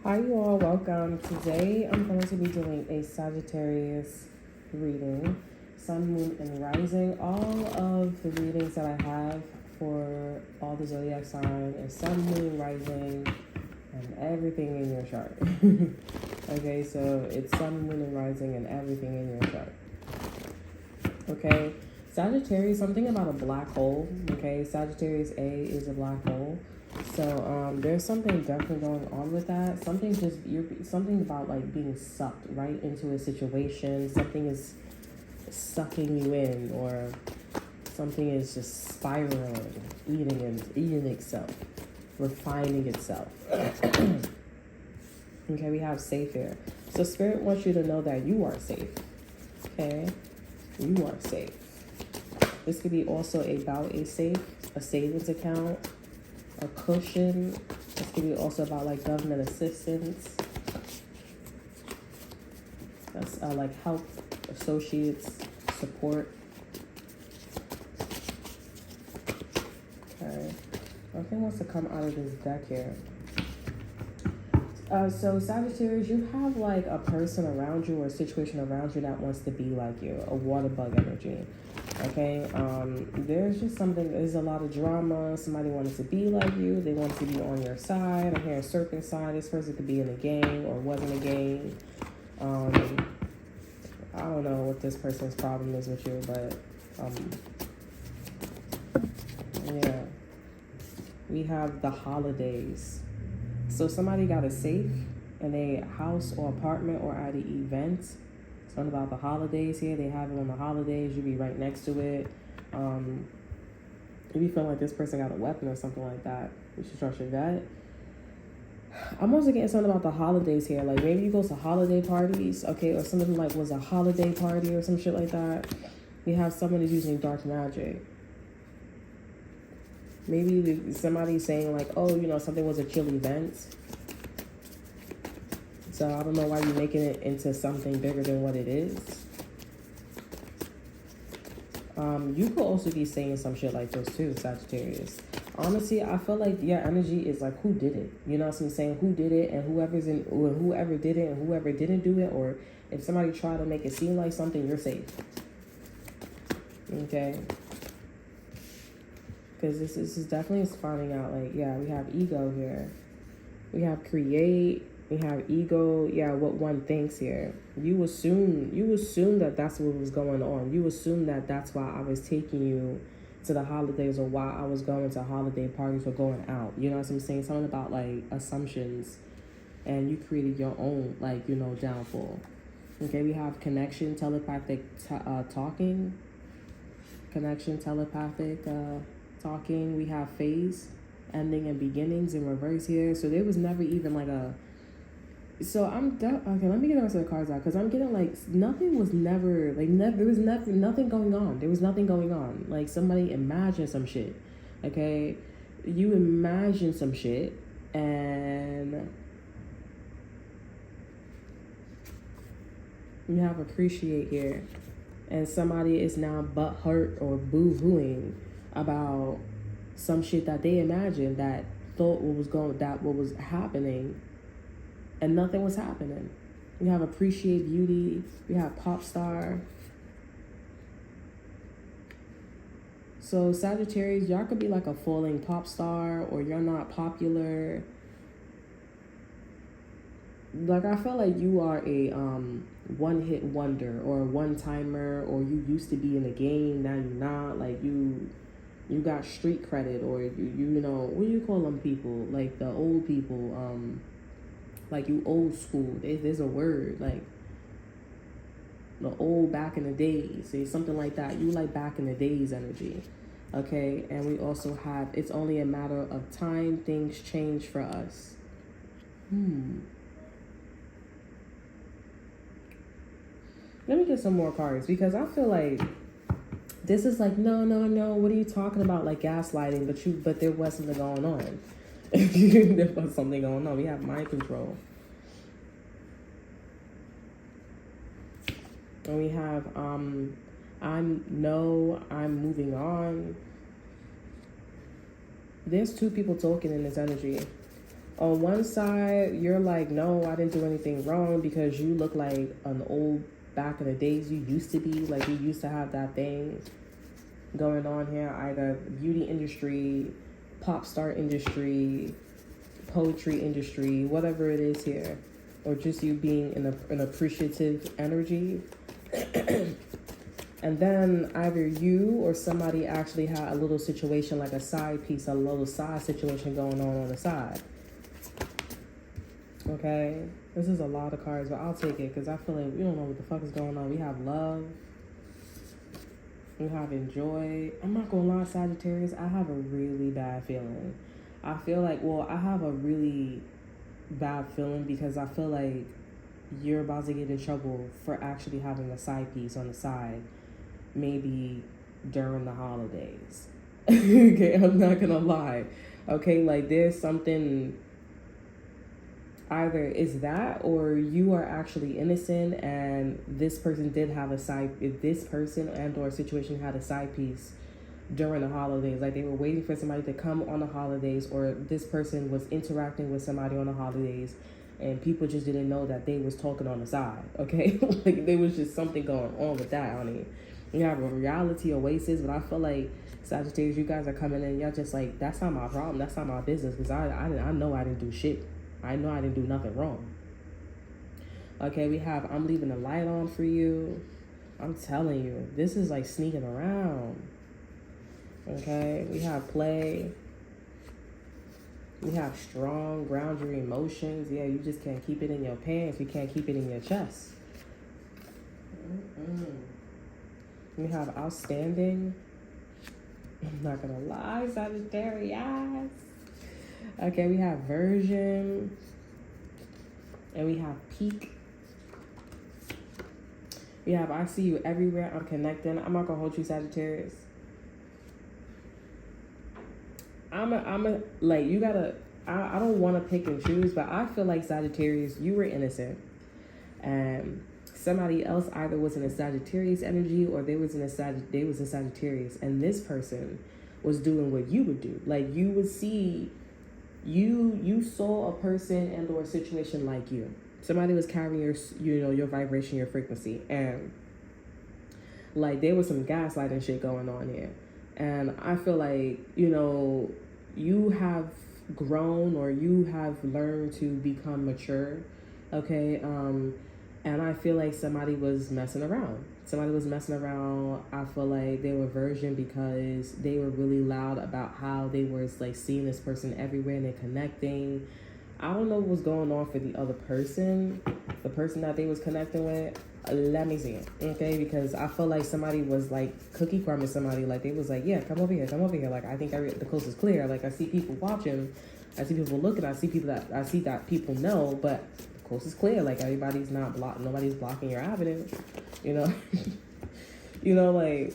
Hi, you all. Welcome. Today I'm going to be doing a Sagittarius reading, Sun, Moon, and Rising. All of the readings that I have for all the zodiac sign is Sun, Moon, Rising, and everything in your chart. Okay, so it's Sun, Moon, and Rising, and everything in your chart. Okay, Sagittarius, something about a black hole. Okay, Sagittarius A is a black hole. So there's something definitely going on with that. Something about like being sucked right into a situation. Something is sucking you in, or something is just spiraling, eating itself, refining itself. Okay, we have safe here. So Spirit wants you to know that you are safe. Okay, you are safe. This could be also about a savings account, a cushion. This could be also about like government assistance. That's like help, associates, support. Okay, nothing wants to come out of this deck here. So Sagittarius, you have like a person around you or a situation around you that wants to be like you, a water bug energy. Okay, there's a lot of drama. Somebody wanted to be like you. They wanted to be on your side. I'm hearing serpent side. This person could be in a gang or wasn't a gang. I don't know what this person's problem is with you, but yeah. We have the holidays. So somebody got a safe in a house or apartment or at an event. Something about the holidays here. They have it on the holidays. You be right next to it. You be feeling like this person got a weapon or something like that. You should trust your gut. I'm also getting something about the holidays here. Like maybe you go to holiday parties, okay, or something like was a holiday party or some shit like that. We have someone who's using dark magic. Maybe somebody's saying like, oh, something was a chill event. So I don't know why you're making it into something bigger than what it is. You could also be saying some shit like this too, Sagittarius. Honestly, I feel like your energy is like, who did it? You know what I'm saying? Who did it, and whoever did it and whoever didn't do it, or if somebody tried to make it seem like something, you're safe. Okay? Because this is definitely finding out, like, yeah, we have ego here. We have create. We have ego. Yeah, what one thinks here. You assume that that's what was going on. You assume that that's why I was taking you to the holidays, or why I was going to holiday parties or going out. You know what I'm saying? Something about, like, assumptions. And you created your own, like, downfall. Okay, we have connection, telepathic talking. Connection, telepathic talking. We have phase, ending and beginnings in reverse here. So there was never even like a. So okay. Let me get the rest of the cards out, because I'm getting like nothing was never like there was nothing going on. There was nothing going on. Like somebody imagined some shit. Okay, you imagine some shit, and you have appreciate here, and somebody is now butthurt or boo-hooing about some shit that they imagined, that thought what was happening, and nothing was happening. We have appreciate beauty. We have pop star. So Sagittarius, y'all could be like a falling pop star, or you're not popular. Like I feel like you are a one-hit wonder, or a one-timer, or you used to be in the game, now you're not. Like you got street credit, or you know, what do you call them people? Like the old people, like you old school. There's a word, like the old back in the days. Say something like that. You like back in the days energy. Okay, and we also have, it's only a matter of time, things change for us. Let me get some more cards, because I feel like this is like, no, what are you talking about? Like gaslighting, but there was something going on. There was something going on. We have mind control. And we have I'm moving on. There's two people talking in this energy. On one side, you're like, no, I didn't do anything wrong because you look like an old back in the days you used to be. Like, you used to have that thing going on here, either beauty industry, pop star industry, poetry industry, whatever it is here, or just you being in an appreciative energy. And then either you or somebody actually had a little situation, like a side piece, a little side situation going on the side. Okay, this is a lot of cards, but I'll take it because I feel like we don't know what the fuck is going on. We have love, we have enjoy. I'm not gonna lie, Sagittarius, I have a really bad feeling. I feel like, well, I have a really bad feeling because I feel like you're about to get in trouble for actually having a side piece on the side, maybe during the holidays. Okay, I'm not gonna lie. Okay, like there's something, either is that or you are actually innocent and this person did have a side, if this person and or situation had a side piece during the holidays, like they were waiting for somebody to come on the holidays, or this person was interacting with somebody on the holidays and people just didn't know that they was talking on the side. Okay, like there was just something going on with that, honey. You have a reality oasis, but I feel like Sagittarius, you guys are coming in, y'all just like, that's not my problem, that's not my business, because I know I didn't do shit. I know I didn't do nothing wrong. Okay, we have, I'm leaving the light on for you. I'm telling you, this is like sneaking around. Okay, we have play. We have strong, ground your emotions. Yeah, you just can't keep it in your pants. You can't keep it in your chest. We have outstanding. I'm not gonna lie, Sagittarius. Okay, we have version. And we have peak. We have I see you everywhere. I'm connecting. I'm not gonna hold you, Sagittarius. I'm a like, you gotta, I don't want to pick and choose, but I feel like Sagittarius, you were innocent. And somebody else either was in a Sagittarius energy or they was in Sagittarius. And this person was doing what you would do. Like you would see, you saw a person and or a situation like you. Somebody was carrying your vibration, your frequency. And like there was some gaslighting shit going on here. And I feel like, you have grown or you have learned to become mature, okay? And I feel like somebody was messing around. I feel like they were virgin because they were really loud about how they were like seeing this person everywhere and they're connecting. I don't know what was going on for the other person, the person that they was connecting with. Let me see it, okay? Because I feel like somebody was like cookie crumbing somebody. Like they was like, yeah, come over here. Like I think the coast is clear. Like I see people watching, I see people looking, I see that people know, but the coast is clear. Like everybody's not blocked, nobody's blocking your avenue, like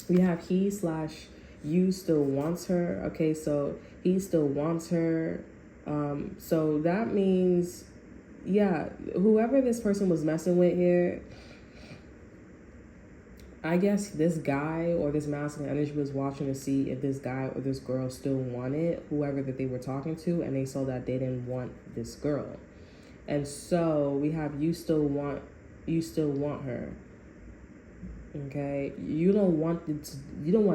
we have he/you still wants her. Okay, so he still wants her. So that means, yeah, whoever this person was messing with here, I guess this guy or this masculine energy was watching to see if this guy or this girl still wanted whoever that they were talking to, and they saw that they didn't want this girl. And so we have you still want her. Okay, you don't want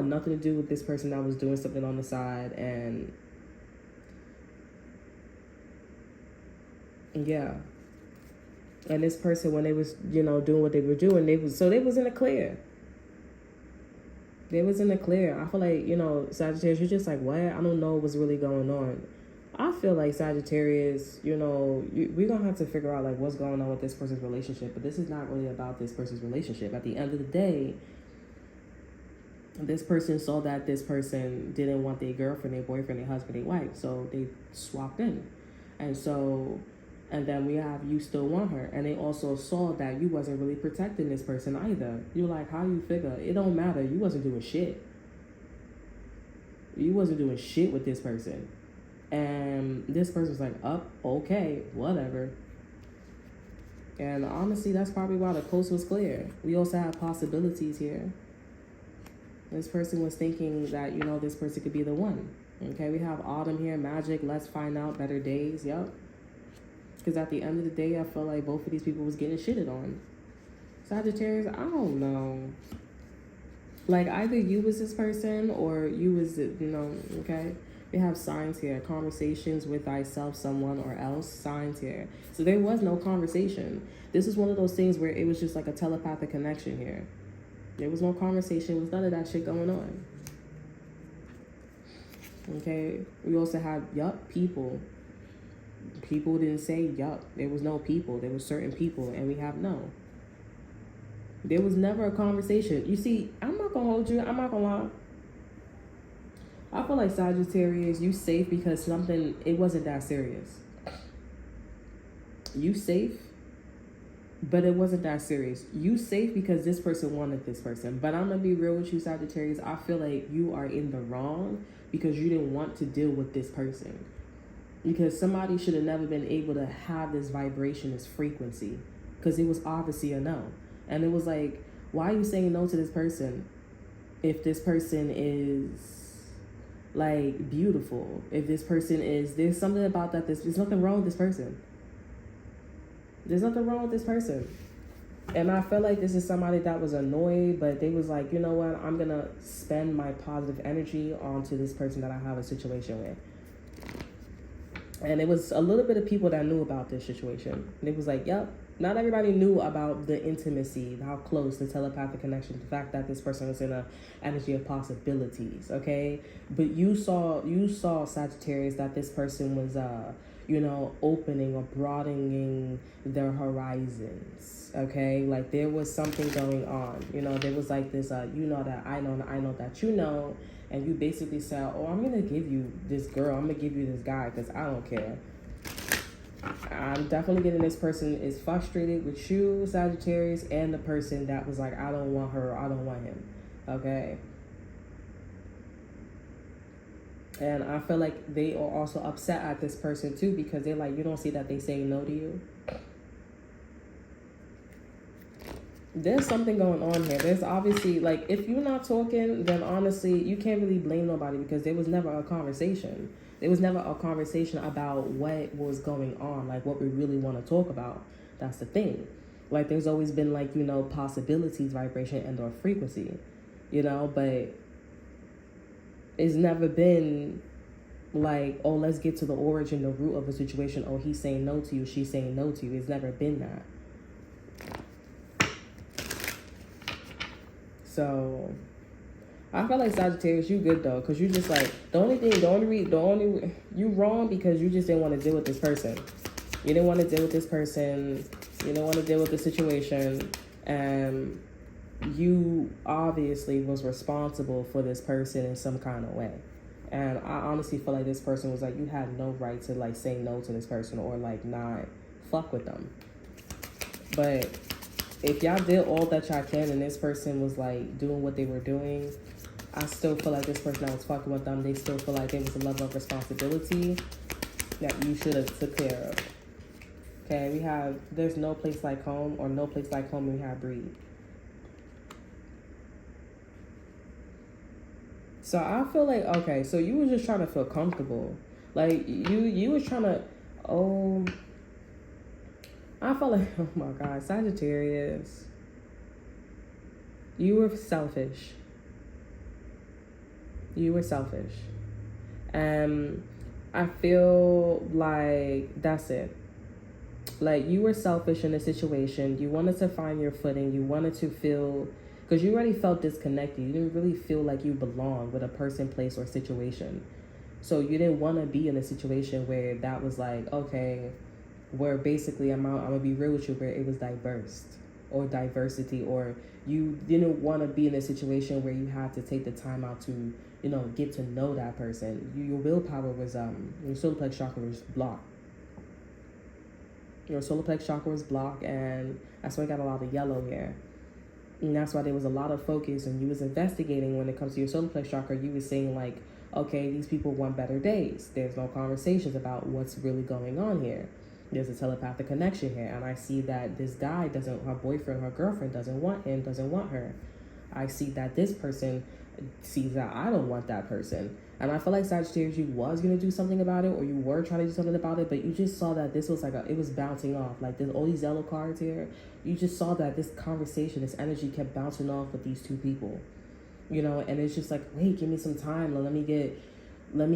nothing to do with this person that was doing something on the side. And yeah, and this person, when they was doing what they were doing, they was in the clear. I feel like, Sagittarius, you're just like, what? I don't know what's really going on. I feel like Sagittarius, we're going to have to figure out like what's going on with this person's relationship. But this is not really about this person's relationship. At the end of the day, this person saw that this person didn't want their girlfriend, their boyfriend, their husband, their wife. So they swapped in. And then we have you still want her. And they also saw that you wasn't really protecting this person either. You're like, how you figure? It don't matter. You wasn't doing shit. You wasn't doing shit with this person. And this person's like, okay, whatever. And honestly, that's probably why the coast was clear. We also have possibilities here. This person was thinking that, this person could be the one. Okay, we have autumn here, magic, let's find out, better days. Yep. Because at the end of the day, I feel like both of these people was getting shitted on. Sagittarius, I don't know. Like, either you was this person or you was, okay? We have signs here. Conversations with thyself, someone, or else. Signs here. So there was no conversation. This is one of those things where it was just like a telepathic connection here. There was no conversation. There was none of that shit going on. Okay? We also have, people. People didn't say, There was no people. There were certain people, and we have no. There was never a conversation. You see, I'm not going to hold you. I'm not going to lie. I feel like Sagittarius, you safe because it wasn't that serious. You safe, but it wasn't that serious. You safe because this person wanted this person. But I'm going to be real with you, Sagittarius. I feel like you are in the wrong because you didn't want to deal with this person. Because somebody should have never been able to have this vibration, this frequency. Because it was obviously a no. And it was like, why are you saying no to this person if this person is, like, beautiful? If this person is, there's something about that, there's nothing wrong with this person. There's nothing wrong with this person. And I felt like this is somebody that was annoyed, but they was like, you know what? I'm going to spend my positive energy onto this person that I have a situation with. And it was a little bit of people that knew about this situation. And it was like, not everybody knew about the intimacy, how close, the telepathic connection, the fact that this person was in an energy of possibilities, okay? But you saw Sagittarius, that this person was, opening or broadening their horizons, okay? Like, there was something going on. There was like this, that I know that you know. And you basically said, I'm going to give you this girl. I'm going to give you this guy because I don't care. I'm definitely getting this person is frustrated with you, Sagittarius, and the person that was like, I don't want her, I don't want him. Okay? And I feel like they are also upset at this person too because they're like, you don't see that they say no to you. There's something going on here. There's obviously, like, if you're not talking, then honestly, you can't really blame nobody because there was never a conversation. There was never a conversation about what was going on, like what we really want to talk about. That's the thing. Like, there's always been, like, possibilities, vibration, and or frequency, but it's never been like, oh, let's get to the origin, the root of a situation. Oh, he's saying no to you, she's saying no to you. It's never been that. So I feel like Sagittarius, you good though, because you just like, you wrong because you just didn't want to deal with this person. You didn't want to deal with this person. You didn't want to deal with the situation. And you obviously was responsible for this person in some kind of way. And I honestly feel like this person was like, you had no right to like say no to this person or like not fuck with them. But if y'all did all that y'all can and this person was like doing what they were doing, I still feel like this person that was fucking with them, they still feel like there was a level of responsibility that you should have took care of. Okay, we have, there's no place like home, or no place like home, and we have breed. So I feel like, okay, so you were just trying to feel comfortable. Like, you was trying to, I felt like, oh my God, Sagittarius, you were selfish. You were selfish. And I feel like that's it. Like, you were selfish in the situation. You wanted to find your footing. You wanted to feel, because you already felt disconnected. You didn't really feel like you belonged with a person, place, or situation. So you didn't want to be in a situation where that was like, okay, where basically, I'm going to be real with you, where it was diverse or diversity, or you didn't want to be in a situation where you had to take the time out to, get to know that person. Your willpower was, your solar plex chakra was blocked. Your solar plex chakra was blocked, and that's why I got a lot of yellow here. And that's why there was a lot of focus, and you was investigating when it comes to your solar plex chakra. You was saying like, okay, these people want better days. There's no conversations about what's really going on here. There's a telepathic connection here, and I see that this guy doesn't, her boyfriend, her girlfriend doesn't want him, doesn't want her. I see that this person sees that I don't want that person. And I feel like Sagittarius, you was gonna do something about it, or you were trying to do something about it, but you just saw that this was like it was bouncing off. Like there's all these yellow cards here. You just saw that this conversation, this energy kept bouncing off with these two people. You know, and it's just like, wait, give me some time. Let me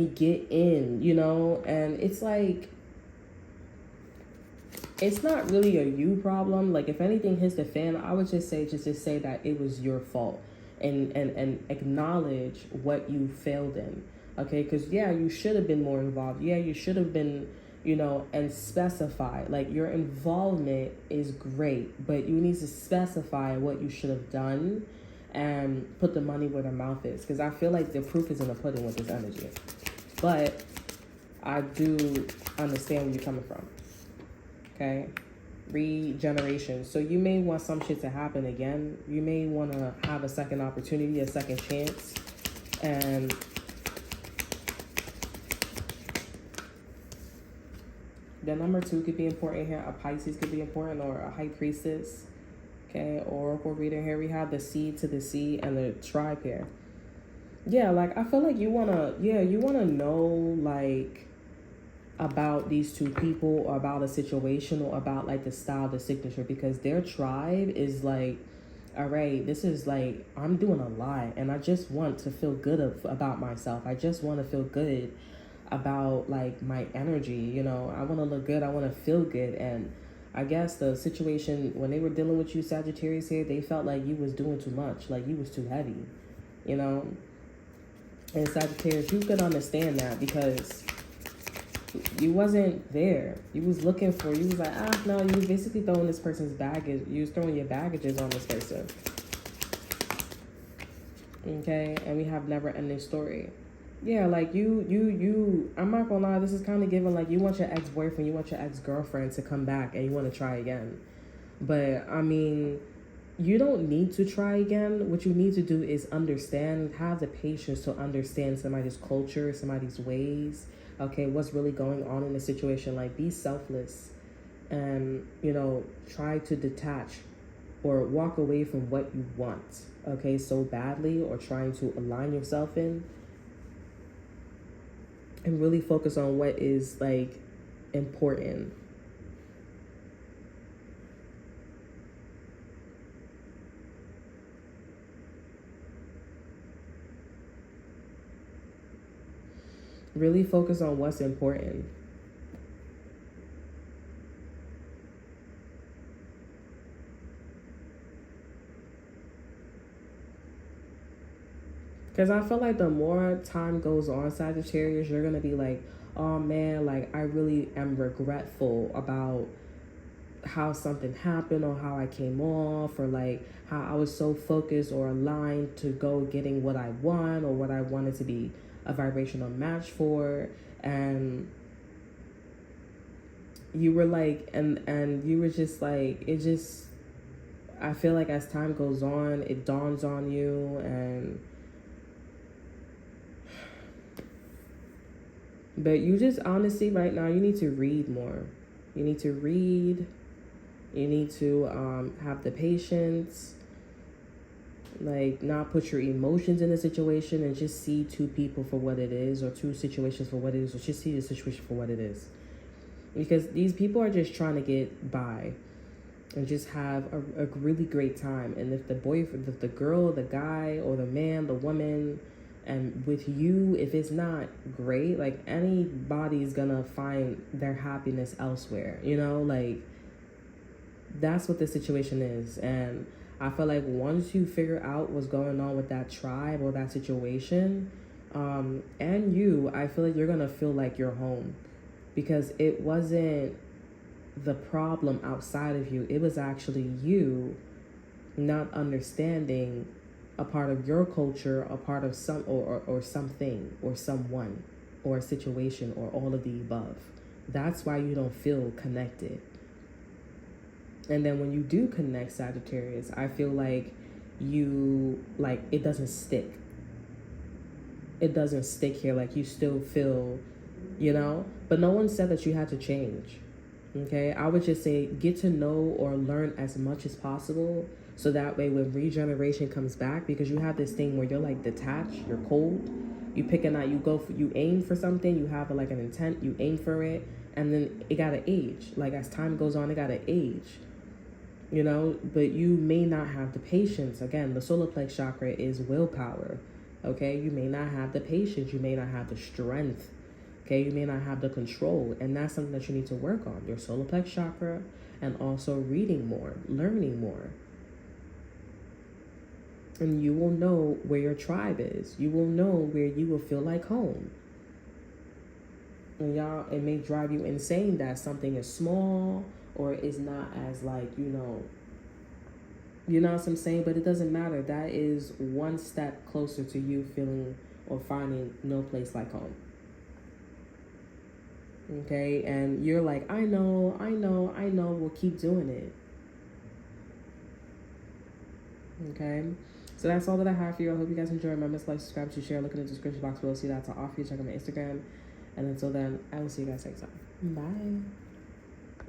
get in, you know? And it's like, it's not really a you problem. Like if anything hits the fan, I would just say that it was your fault, and acknowledge what you failed in. Okay, because yeah, you should have been more involved. Yeah, you should have been, you know, and specify. Like your involvement is great, but you need to specify what you should have done and put the money where the mouth is. Because I feel like the proof is in the pudding with this energy. But I do understand where you're coming from. Okay, regeneration. So you may want some shit to happen again. You may want to have a second opportunity, a second chance. And the number 2 could be important here. A Pisces could be important, or a High Priestess. Okay, Oracle reader here. We have the Seed to the Sea and the Tribe here. Yeah, like I feel like you want to know, like, about these two people, or about a situation, or about like the style, the signature, because their tribe is like, all right, this is like, I'm doing a lot and I just want to feel good about myself. I just want to feel good about like my energy, you know. I want to look good, I want to feel good. And I guess the situation when they were dealing with you, Sagittarius here, they felt like you was doing too much, like you was too heavy, you know. And Sagittarius, you could understand that, because you wasn't there. You was looking for, you was like, no, you was basically throwing this person's baggage. You was throwing your baggages on this person. Okay, and we have never ending story. Yeah, like you, I'm not gonna lie, this is kind of given like you want your ex-boyfriend, you want your ex-girlfriend to come back and you want to try again. But I mean, you don't need to try again. What you need to do is understand, have the patience to understand somebody's culture, somebody's ways. Okay, what's really going on in the situation. Like, be selfless and, you know, try to detach or walk away from what you want, okay, so badly, or trying to align yourself in, and really focus on what is, like, important. Really focus on what's important. Because I feel like the more time goes on, Sagittarius, you're going to be like, oh man, like I really am regretful about how something happened, or how I came off, or like how I was so focused or aligned to go getting what I want, or what I wanted to be a vibrational match for. And you were like, and you were just like, it just, I feel like as time goes on, it dawns on you. And but you just honestly right now, you need to read more. You need to read. You need to have the patience, like not put your emotions in the situation, and just see two people for what it is, or two situations for what it is, or just see the situation for what it is. Because these people are just trying to get by and just have a really great time. And if the boyfriend, if the girl, the guy, or the man, the woman, and with you, if it's not great, like anybody's gonna find their happiness elsewhere, you know, like that's what the situation is. And I feel like once you figure out what's going on with that tribe or that situation, and you, I feel like you're gonna feel like you're home, because it wasn't the problem outside of you. It was actually you not understanding a part of your culture, a part of some or something or someone or a situation or all of the above. That's why you don't feel connected. And then when you do connect, Sagittarius, I feel like you, like, it doesn't stick. It doesn't stick here. Like, you still feel, you know, but no one said that you had to change. Okay, I would just say get to know or learn as much as possible So that way when regeneration comes back, because you have this thing where you're like detached, you're cold, you pick a night, you aim for something, you have like an intent, you aim for it, and then it gotta age. Like as time goes on, it gotta age. You know, but you may not have the patience. Again, the solar plex chakra is willpower. Okay, you may not have the patience, you may not have the strength. Okay, you may not have the control, and that's something that you need to work on. Your solar plex chakra, and also reading more, learning more. And you will know where your tribe is. You will know where you will feel like home. And y'all, it may drive you insane that something is small or is not as like, you know what I'm saying? But it doesn't matter. That is one step closer to you feeling or finding no place like home. Okay, and you're like, I know, we'll keep doing it. Okay, so that's all that I have for you. I hope you guys enjoy. Remember to like, subscribe, to share, look in the description box below, see that's an offer. Check out my Instagram. And until then, I will see you guys next time. Bye.